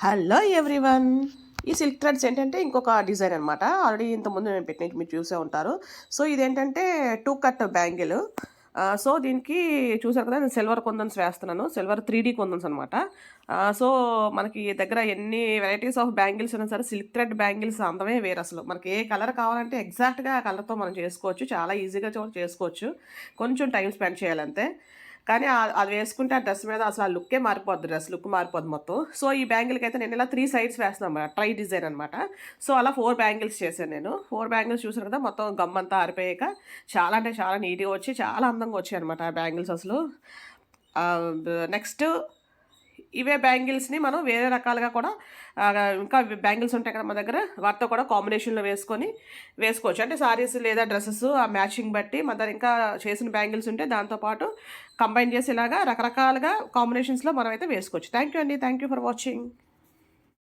Hello everyone. ఈ silk threads ఏంటంటే ఇంకొక డిజైన్ అనమాట. ఆల్రెడీ ఇంతకుముందు నేను పెట్టినట్టు మీరు చూసే ఉంటారు. సో ఇదేంటంటే టూ కట్ బ్యాంగిల్. సో దీనికి చూసారు కదా, నేను సిల్వర్ కుందన్స్ వేస్తున్నాను. సిల్వర్ 3D కుందన్స్ అనమాట. సో మనకి దగ్గర ఎన్ని వెరైటీస్ ఆఫ్ బ్యాంగిల్స్ ఉన్నా సరే సిల్క్ థ్రెడ్ బ్యాంగిల్స్ అందమే వేరు అసలు. మనకి ఏ కలర్ కావాలంటే ఎగ్జాక్ట్గా ఆ కలర్తో మనం చేసుకోవచ్చు. చాలా ఈజీగా చేసుకోవచ్చు. కొంచెం టైం స్పెండ్ చేయాలంతే. కానీ అది వేసుకుంటే ఆ డ్రెస్ మీద అసలు ఆ లుక్కే మారిపోద్ది. డ్రెస్ లుక్ మారిపోద్ది మొత్తం. సో ఈ బ్యాంగిల్కి అయితే నేను ఇలా 3 సైడ్స్ వేస్తున్నాను అనమాట. ట్రై డిజైన్ అనమాట. సో అలా 4 బ్యాంగిల్స్ చేశాను నేను. 4 బ్యాంగిల్స్ చూసారు కదా, మొత్తం గమ్మంతా ఆరిపోయాక చాలా అంటే చాలా నీట్గా వచ్చి చాలా అందంగా వచ్చాయి అనమాట ఆ బ్యాంగిల్స్ అసలు. నెక్స్ట్ ఇవే బ్యాంగిల్స్ని మనం వేరే రకాలుగా కూడా ఇంకా బ్యాంగిల్స్ ఉంటాయి కదా మన దగ్గర, వాటితో కూడా కాంబినేషన్లో వేసుకోవచ్చు. అంటే సారీస్ లేదా డ్రెస్సెస్ ఆ మ్యాచింగ్ బట్టి మన దగ్గర ఇంకా చేసిన బ్యాంగిల్స్ ఉంటే దాంతోపాటు కంబైన్ చేసి ఇలాగా రకరకాలుగా కాంబినేషన్స్లో మనం అయితే వేసుకోవచ్చు. థ్యాంక్ యూ అండి. Thank you for watching.